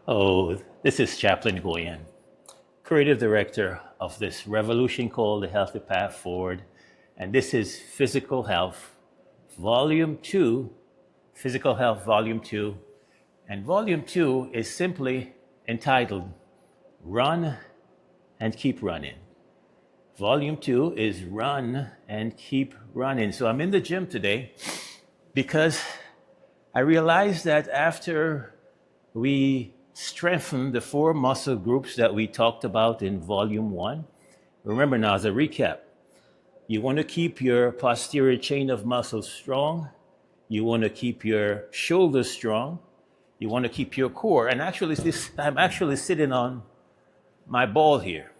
Oh, this is Chaplain Goyan, creative director of this revolution called the Healthy Path Forward. And this is Physical Health, Volume 2, Physical Health, Volume 2. And Volume 2 is simply entitled Run and Keep Running. Volume 2 is Run and Keep Running. So I'm in the gym today because I realized that after we strengthened the four muscle groups that we talked about in Volume 1, remember now, as a recap, you want to keep your posterior chain of muscles strong. You want to keep your shoulders strong. You want to keep your core. And actually, I'm actually sitting on my ball here.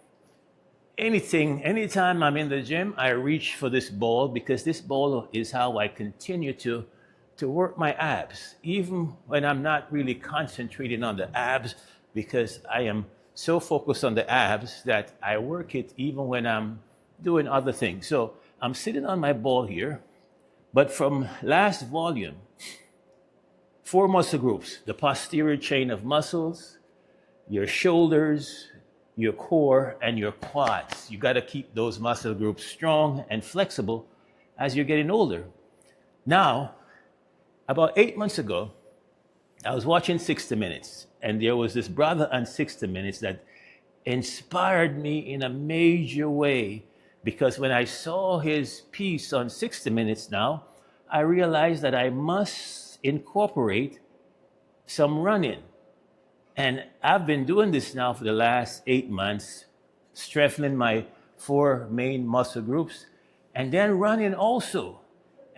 Anytime I'm in the gym, I reach for this ball because this ball is how I continue to work my abs, even when I'm not really concentrating on the abs, because I am so focused on the abs that I work it even when I'm doing other things. So I'm sitting on my ball here, but from last volume, four muscle groups: the posterior chain of muscles, your shoulders, your core, and your quads. You got to keep those muscle groups strong and flexible as you're getting older. Now, about 8 months ago, I was watching 60 Minutes, and there was this brother on 60 Minutes that inspired me in a major way, because when I saw his piece on 60 Minutes now, I realized that I must incorporate some running. And I've been doing this now for the last 8 months, strengthening my four main muscle groups, and then running also.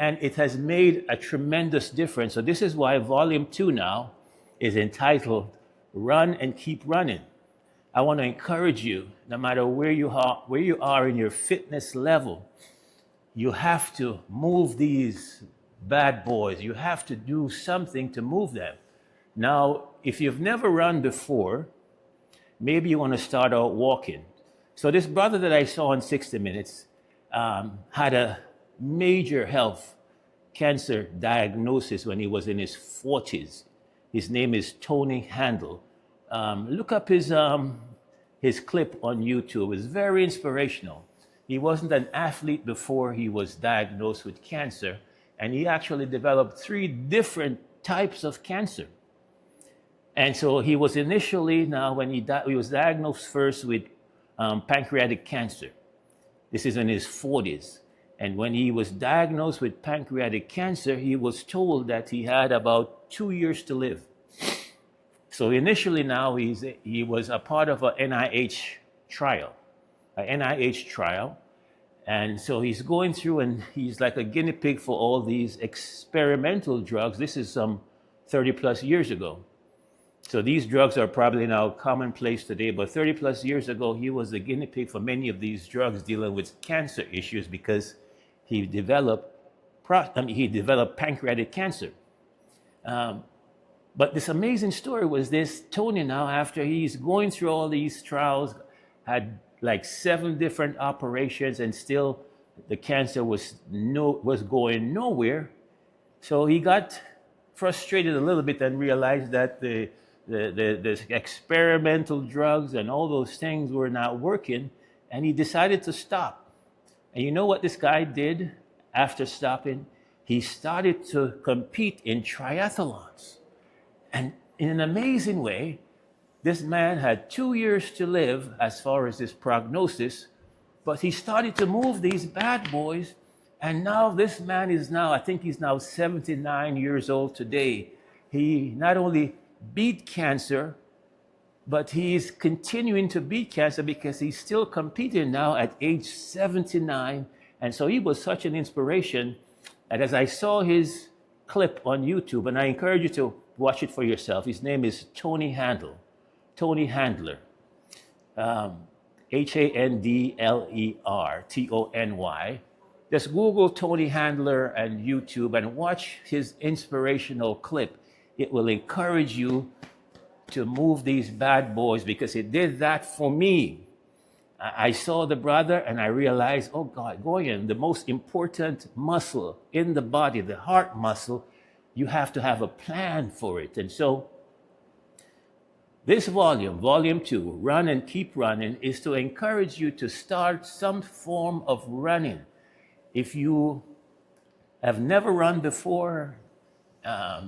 And it has made a tremendous difference. So this is why Volume 2 now is entitled Run and Keep Running. I want to encourage you, no matter where you are in your fitness level, you have to move these bad boys. You have to do something to move them. Now, if you've never run before, maybe you want to start out walking. So this brother that I saw in 60 Minutes had a major health cancer diagnosis when he was in his 40s. His name is Tony Handel. Look up his clip on YouTube. It's very inspirational. He wasn't an athlete before he was diagnosed with cancer, and he actually developed 3 different types of cancer. And so he was initially, now when he was diagnosed first with pancreatic cancer. This is in his 40s. And when he was diagnosed with pancreatic cancer, he was told that he had about 2 years to live. So initially now he was a part of an NIH trial. And so he's going through, and he's like a guinea pig for all these experimental drugs. This is some 30 plus years ago. So these drugs are probably now commonplace today, but 30 plus years ago, he was a guinea pig for many of these drugs dealing with cancer issues, because he developed pancreatic cancer. But this amazing story was this: Tony now, after he's going through all these trials, had like 7 different operations, and still the cancer was going nowhere. So he got frustrated a little bit and realized that the experimental drugs and all those things were not working, and he decided to stop. And you know what this guy did after stopping? He started to compete in triathlons. And in an amazing way, this man had 2 years to live as far as his prognosis, but he started to move these bad boys. And now this man I think he's now 79 years old today. He not only beat cancer, but he's continuing to beat cancer because he's still competing now at age 79. And so he was such an inspiration that as I saw his clip on YouTube, and I encourage you to watch it for yourself. His name is Tony Handler. Handler, Tony. Just Google Tony Handler and YouTube and watch his inspirational clip. It will encourage you to move these bad boys, because it did that for me. I saw the brother and I realized, oh God, Goyan, the most important muscle in the body, the heart muscle, you have to have a plan for it. And so This volume 2, Run and Keep Running, is to encourage you to start some form of running. If you have never run before,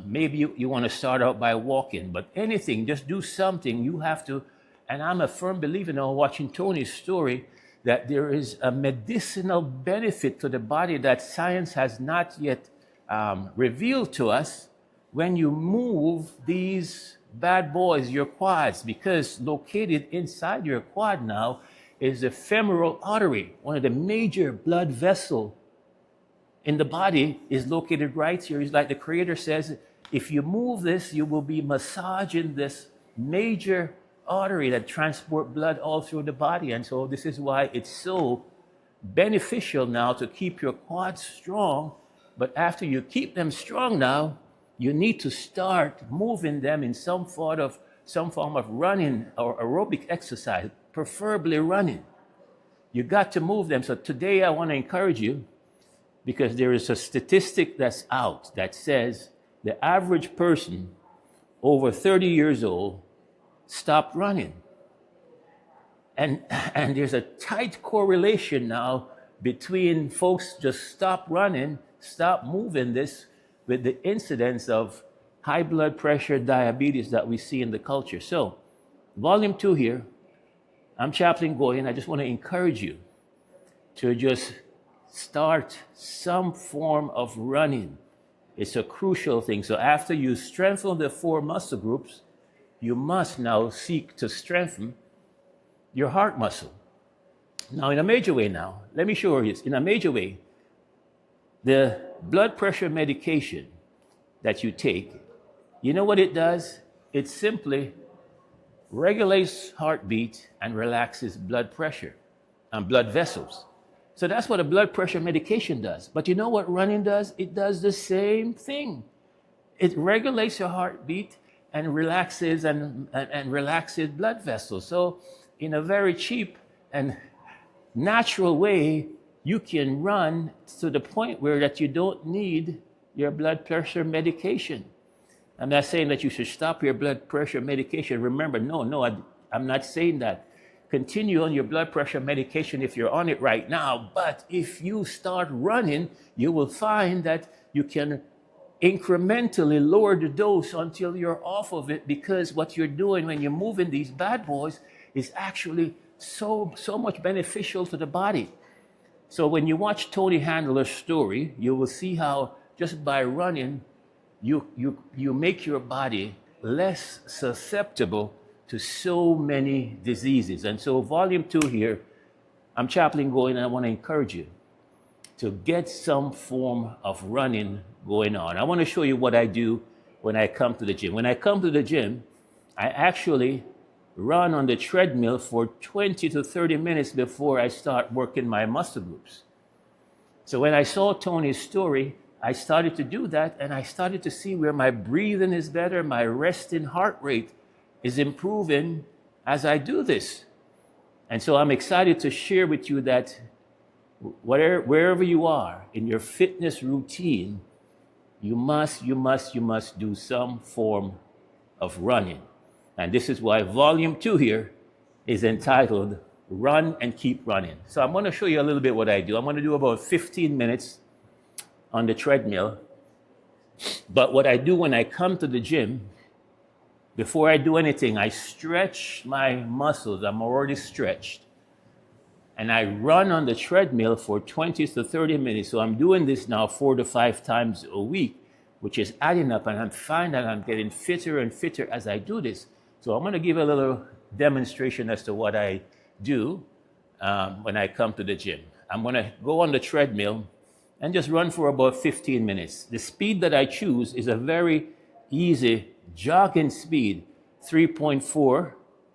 maybe you want to start out by walking, but anything, just do something. You have to, and I'm a firm believer now, watching Tony's story, that there is a medicinal benefit to the body that science has not yet revealed to us when you move these bad boys, your quads, because located inside your quad now is the femoral artery, one of the major blood vessels in the body is located right here. It's like the Creator says, if you move this, you will be massaging this major artery that transport blood all through the body. And so this is why it's so beneficial now to keep your quads strong. But after you keep them strong now, you need to start moving them in some form of running or aerobic exercise, preferably running. You got to move them. So today I want to encourage you, because there is a statistic that's out that says the average person over 30 years old stopped running. And there's a tight correlation now between folks just stop running, stop moving this, with the incidence of high blood pressure, diabetes that we see in the culture. So, volume 2 here, I'm Chaplain Goyan. I just want to encourage you to just start some form of running. It's a crucial thing. So after you strengthen the 4 muscle groups, you must now seek to strengthen your heart muscle. Now, in a major way now, let me show you this. In a major way, the blood pressure medication that you take, you know what it does? It simply regulates heartbeat and relaxes blood pressure and blood vessels. So that's what a blood pressure medication does. But you know what running does? It does the same thing. It regulates your heartbeat and relaxes and relaxes blood vessels. So in a very cheap and natural way, you can run to the point where that you don't need your blood pressure medication. I'm not saying that you should stop your blood pressure medication. Remember, I'm not saying that. Continue on your blood pressure medication if you're on it right now. But if you start running, you will find that you can incrementally lower the dose until you're off of it, because what you're doing when you're moving these bad boys is actually so much beneficial to the body. So when you watch Tony Handler's story, you will see how just by running, you make your body less susceptible to so many diseases. And so volume 2 here, I'm Chaplain Goyan, and I want to encourage you to get some form of running going on. I want to show you what I do when I come to the gym. When I come to the gym, I actually run on the treadmill for 20 to 30 minutes before I start working my muscle groups. So when I saw Tony's story, I started to do that, and I started to see where my breathing is better, my resting heart rate is improving as I do this. And so I'm excited to share with you that wherever you are in your fitness routine, you must do some form of running. And this is why volume 2 here is entitled Run and Keep Running. So I'm going to show you a little bit what I do. I'm going to do about 15 minutes on the treadmill. But what I do when I come to the gym, before I do anything, I stretch my muscles. I'm already stretched. And I run on the treadmill for 20 to 30 minutes. So I'm doing this now 4 to 5 times a week, which is adding up. And I find that I'm getting fitter and fitter as I do this. So I'm going to give a little demonstration as to what I do when I come to the gym. I'm going to go on the treadmill and just run for about 15 minutes. The speed that I choose is a very easy jogging speed, 3.4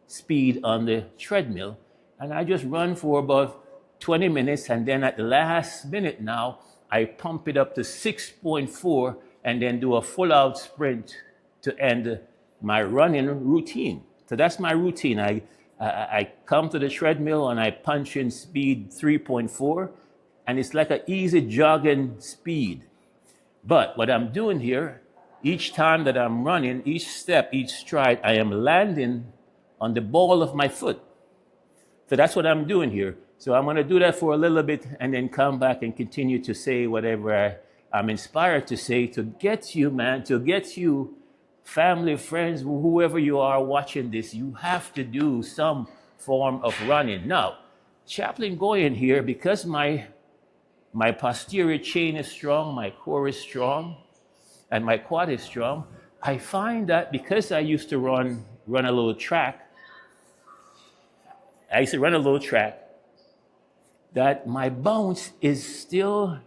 speed on the treadmill. And I just run for about 20 minutes. And then at the last minute now, I pump it up to 6.4 and then do a full out sprint to end my running routine. So that's my routine. I come to the treadmill and I punch in speed 3.4, and it's like an easy jogging speed. But what I'm doing here, each time that I'm running, each step, each stride, I am landing on the ball of my foot. So that's what I'm doing here. So I'm going to do that for a little bit and then come back and continue to say whatever I'm inspired to say to get you, man, to get you, family, friends, whoever you are watching this, you have to do some form of running. Now, Chaplain Goyan here, because my posterior chain is strong, my core is strong, and my quad is strong, I find that because I used to run a little track, that my bounce is still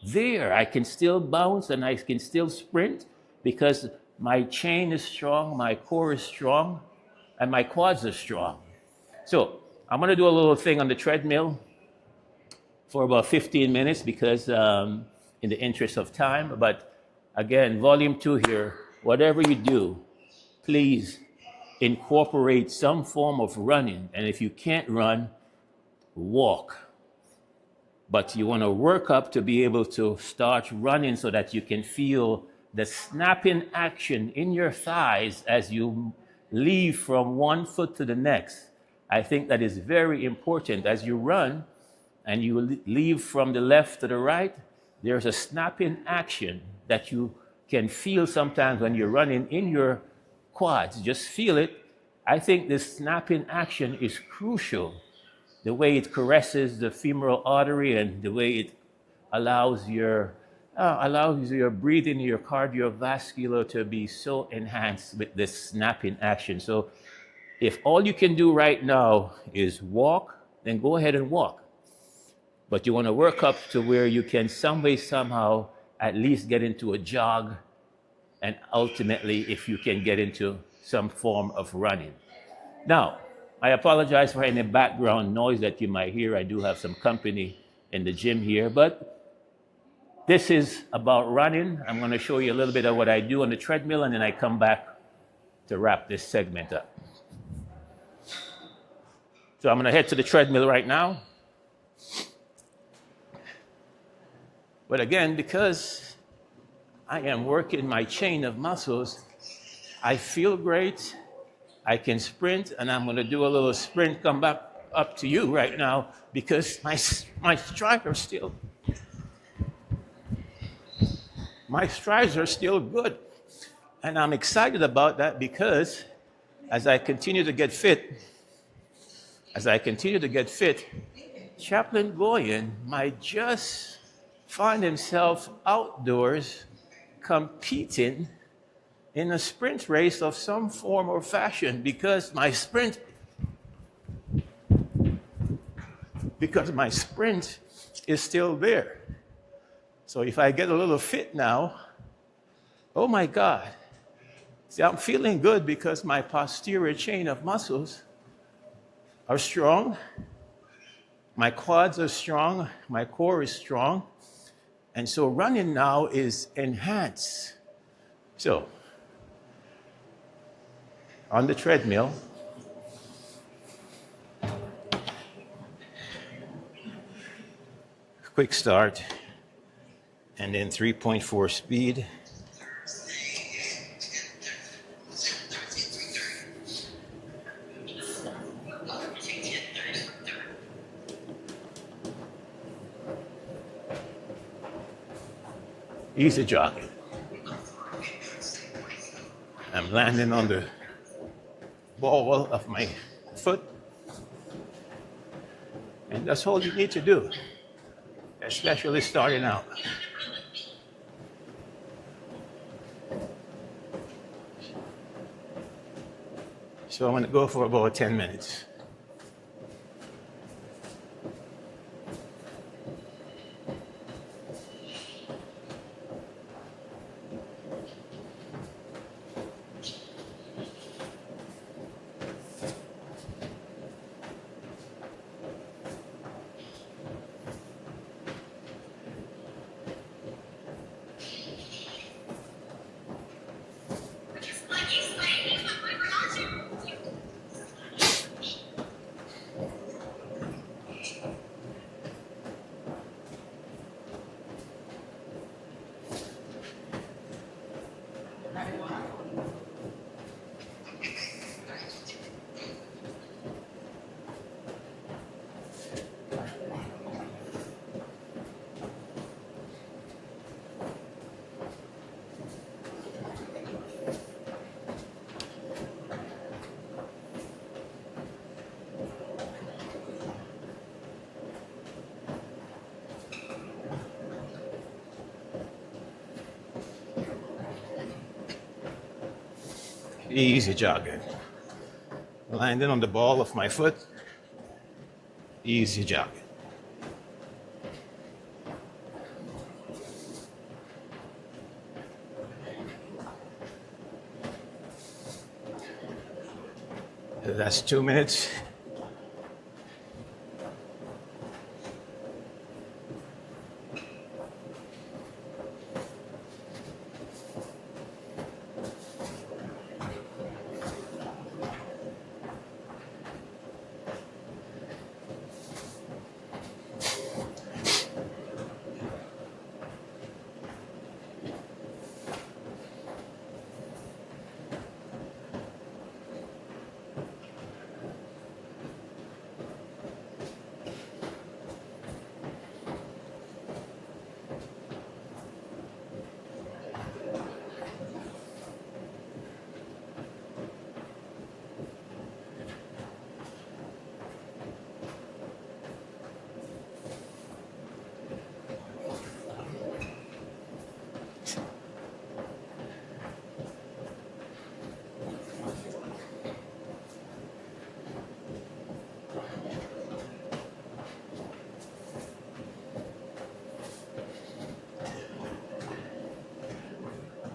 there. I can still bounce and I can still sprint because my chain is strong, my core is strong, and my quads are strong. So I'm going to do a little thing on the treadmill for about 15 minutes because in the interest of time. But again, volume 2 here, whatever you do, please incorporate some form of running. And if you can't run, walk. But you want to work up to be able to start running so that you can feel the snapping action in your thighs as you leave from one foot to the next. I think that is very important. As you run and you leave from the left to the right, there's a snapping action that you can feel sometimes when you're running in your quads. Just feel it. I think this snapping action is crucial. The way it caresses the femoral artery and the way it allows your breathing, your cardiovascular to be so enhanced with this snapping action. So if all you can do right now is walk, then go ahead and walk. But you want to work up to where you can some way, somehow, at least get into a jog, and ultimately, if you can get into some form of running. Now, I apologize for any background noise that you might hear. I do have some company in the gym here, but this is about running. I'm going to show you a little bit of what I do on the treadmill, and then I come back to wrap this segment up. So I'm going to head to the treadmill right now. But again, because I am working my chain of muscles, I feel great. I can sprint, and I'm going to do a little sprint, come back up to you right now, because my strides are still good. And I'm excited about that because as I continue to get fit, Chaplain Goyan might just find himself outdoors competing in a sprint race of some form or fashion because my sprint is still there. So if I get a little fit now, oh my God. See, I'm feeling good because my posterior chain of muscles are strong, my quads are strong, my core is strong, and so running now is enhanced. So, on the treadmill, quick start, and then 3.4 speed. Easy jogging. I'm landing on the ball of my foot. And that's all you need to do, especially starting out. So I'm going to go for about 10 minutes. Easy jogging. Landing on the ball of my foot. Easy jogging. That's 2 minutes.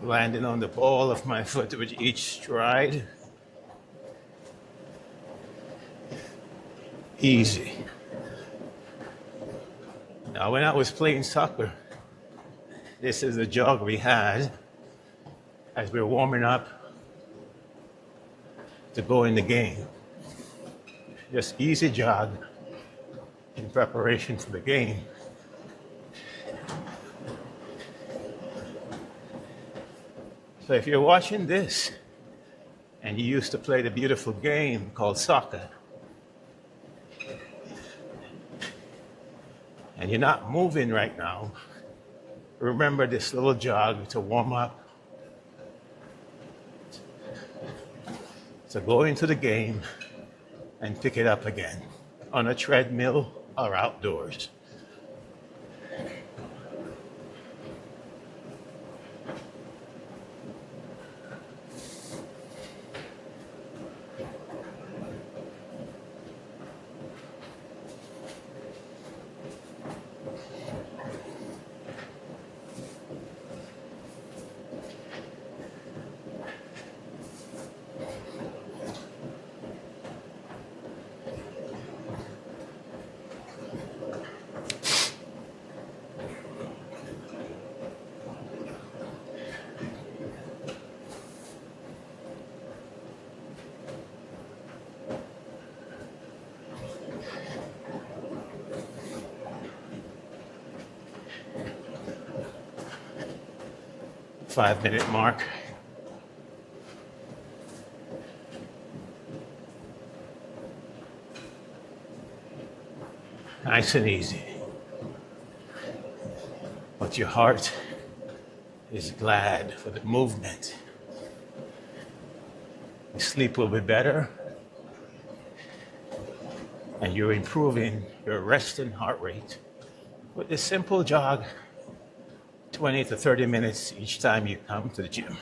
Landing on the ball of my foot with each stride. Easy. Now, when I was playing soccer, this is the jog we had as we were warming up to go in the game. Just easy jog in preparation for the game. So if you're watching this and you used to play the beautiful game called soccer, and you're not moving right now, remember this little jog to warm up, to go into the game and pick it up again on a treadmill or outdoors. Five-minute mark. Nice and easy. But your heart is glad for the movement. Your sleep will be better, and you're improving your resting heart rate with this simple jog, 20 to 30 minutes each time you come to the gym.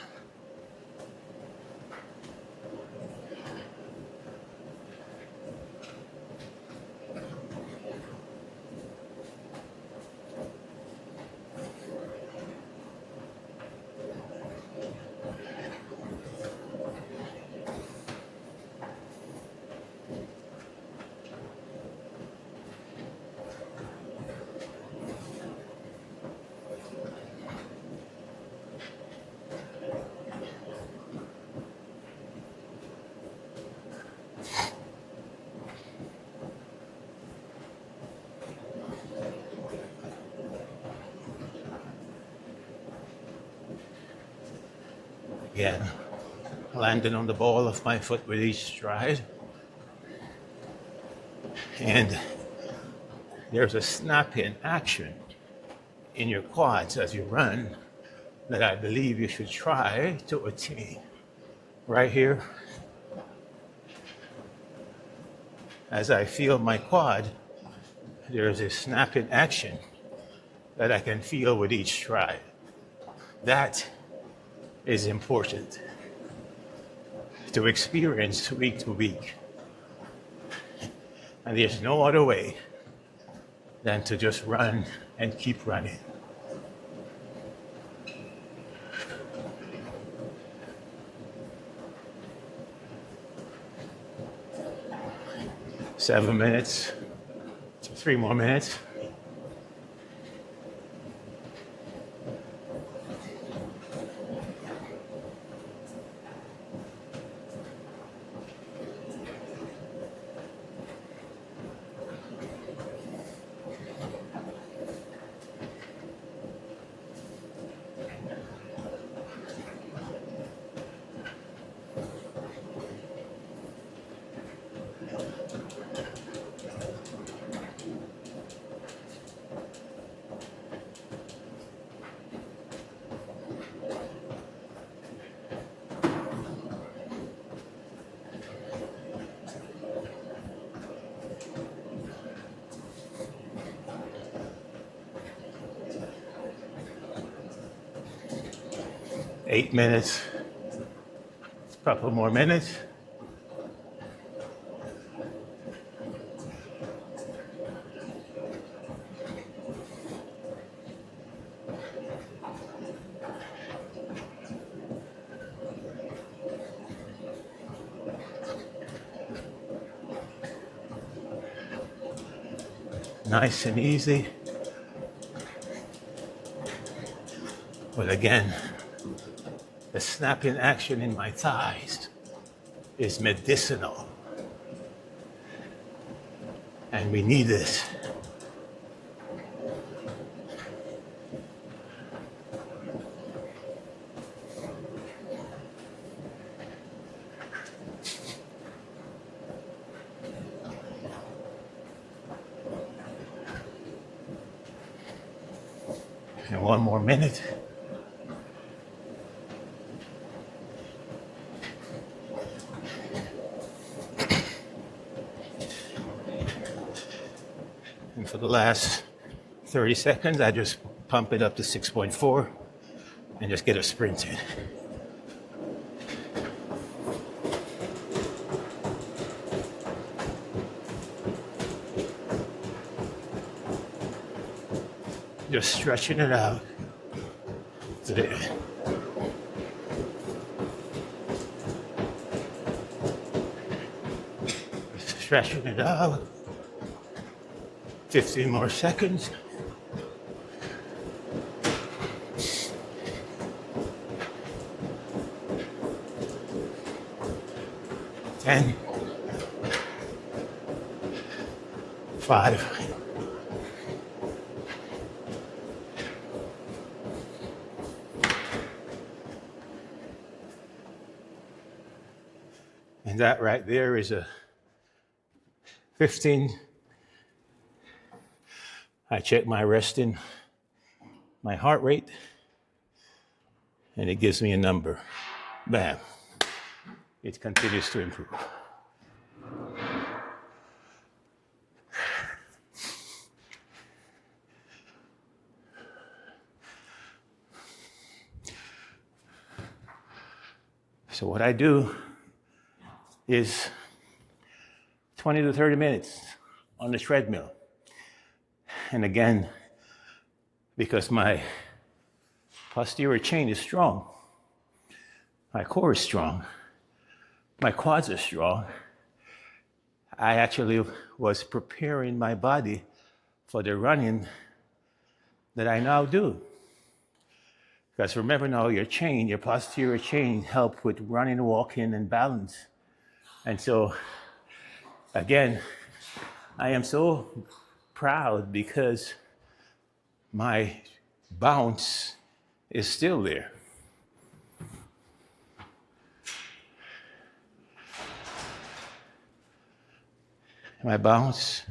Again, landing on the ball of my foot with each stride. And there's a snap-in action in your quads as you run that I believe you should try to attain. Right here, as I feel my quad, there's a snap-in action that I can feel with each stride. That is important. to experience week to week. And there's no other way than to just run and keep running. Seven minutes, 3 more minutes. Eight minutes, a couple more minutes. Nice and easy. But again, the snapping action in my thighs is medicinal. And we need this. And one more minute. And for the last 30 seconds, I just pump it up to 6.4 and just get a sprint in. Just stretching it out to the end. Stretching it out. 15 more seconds. Ten. 5. And that right there is a 15. I check my resting, my heart rate, and it gives me a number. Bam. It continues to improve. So what I do is 20 to 30 minutes on the treadmill. And again, because my posterior chain is strong, my core is strong, my quads are strong, I actually was preparing my body for the running that I now do. Because remember now, your chain, your posterior chain help with running, walking, and balance. And so, again, I am so proud because my bounce is still there. My bounce.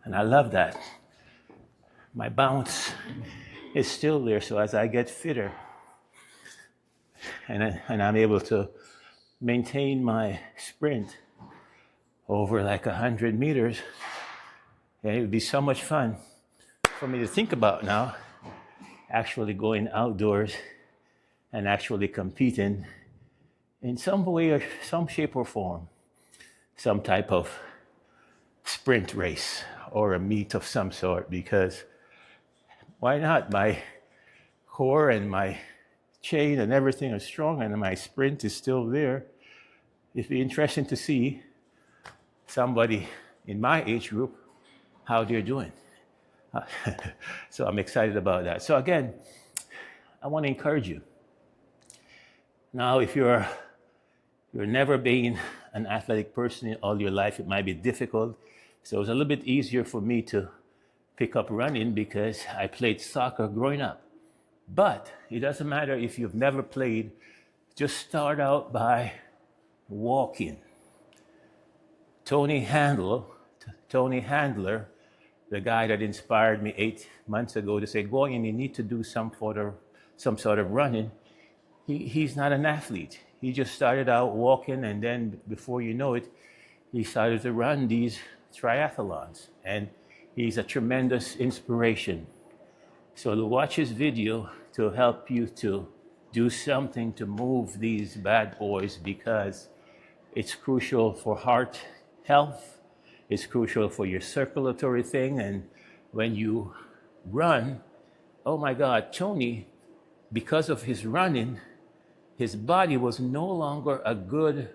And I love that. My bounce is still there, so as I get fitter, and I'm able to maintain my sprint over like 100 meters. And it would be so much fun for me to think about now, actually going outdoors and actually competing in some way or some shape or form, some type of sprint race or a meet of some sort, because why not? My core and my chain and everything are strong and my sprint is still there. It'd be interesting to see somebody in my age group, how they're doing. So I'm excited about that. So again, I want to encourage you. Now, if you're never been an athletic person all your life, it might be difficult. So it's a little bit easier for me to pick up running because I played soccer growing up. But it doesn't matter if you've never played, just start out by walking. Tony Handler, the guy that inspired me 8 months ago to say, Goyan, you need to do some sort of running. He's not an athlete. He just started out walking, and then before you know it, he started to run these triathlons. And he's a tremendous inspiration. So to watch his video to help you to do something to move these bad boys, because it's crucial for heart health. It's crucial for your circulatory thing. And when you run, oh my God, Tony, because of his running, his body was no longer a good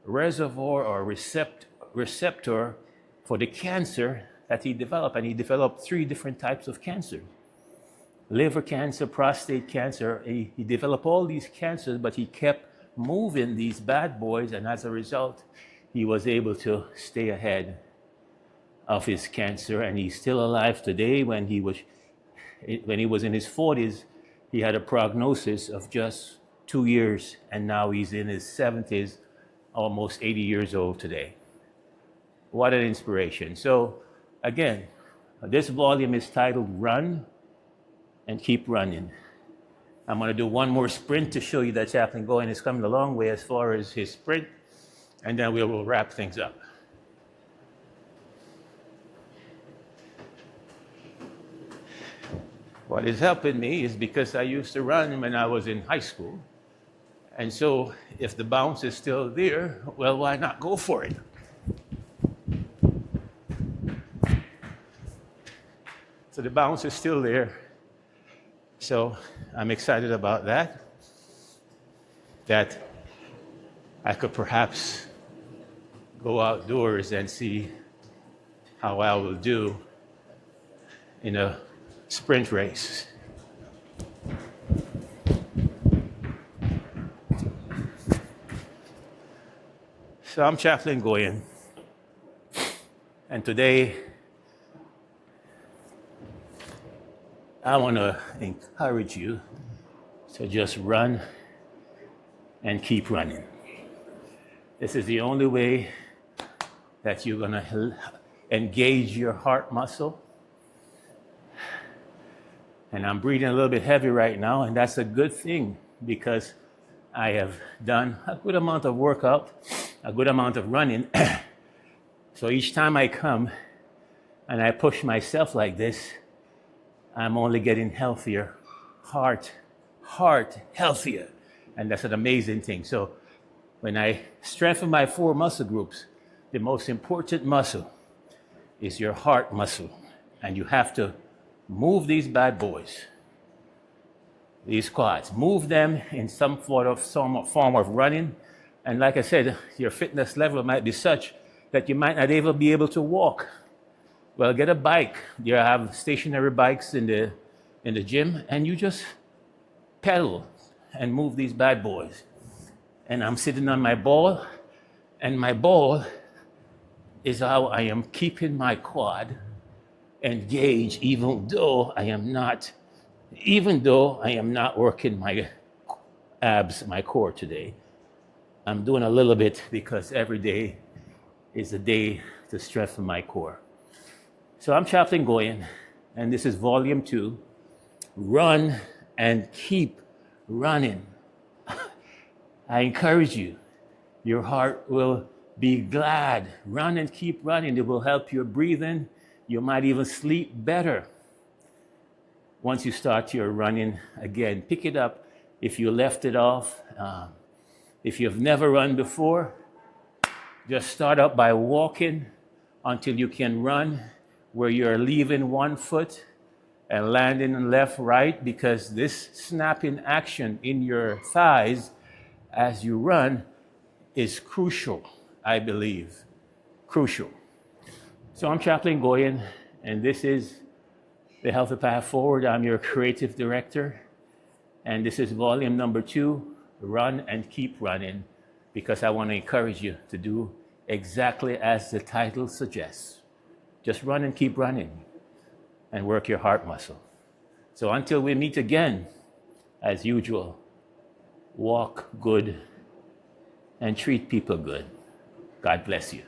reservoir or receptor for the cancer that he developed. And he developed 3 different types of cancer. Liver cancer, prostate cancer. He developed all these cancers, but he kept moving these bad boys. And as a result, he was able to stay ahead of his cancer. And he's still alive today. When he was in his 40s, he had a prognosis of just 2 years. And now he's in his 70s, almost 80 years old today. What an inspiration. So again, this volume is titled Run and Keep Running. I'm going to do one more sprint to show you that Chaplain Goyan is coming a long way as far as his sprint, and then we will wrap things up. What is helping me is because I used to run when I was in high school. And so if the bounce is still there, well, why not go for it? So the bounce is still there. So I'm excited about that I could perhaps go outdoors and see how I will do in a sprint race. So I'm Chaplain Goyan, and today I want to encourage you to just run and keep running. This is the only way that you're going to engage your heart muscle. And I'm breathing a little bit heavy right now, and that's a good thing because I have done a good amount of workout, a good amount of running. So each time I come and I push myself like this, I'm only getting healthier, heart healthier. And that's an amazing thing. So when I strengthen my 4 muscle groups, the most important muscle is your heart muscle. And you have to move these bad boys, these quads, move them in some form of running. And like I said, your fitness level might be such that you might not even be able to walk. Well, get a bike. You have stationary bikes in the gym, and you just pedal and move these bad boys. And I'm sitting on my ball, and my ball is how I am keeping my quad engaged, even though I am not working my abs, my core today. I'm doing a little bit because every day is a day to strengthen my core. So I'm Chaplain Goyan, and this is Volume 2, Run and Keep Running. I encourage you. Your heart will be glad. Run and keep running. It will help your breathing. You might even sleep better once you start your running again. Pick it up if you left it off. If you've never run before, just start up by walking until you can run where you're leaving one foot and landing left, right, because this snapping action in your thighs as you run is crucial, I believe. Crucial. So I'm Chaplain Goyan, and this is The Healthy Path Forward. I'm your creative director, and this is volume number 2, Run and Keep Running, because I want to encourage you to do exactly as the title suggests. Just run and keep running and work your heart muscle. So until we meet again, as usual, walk good and treat people good. God bless you.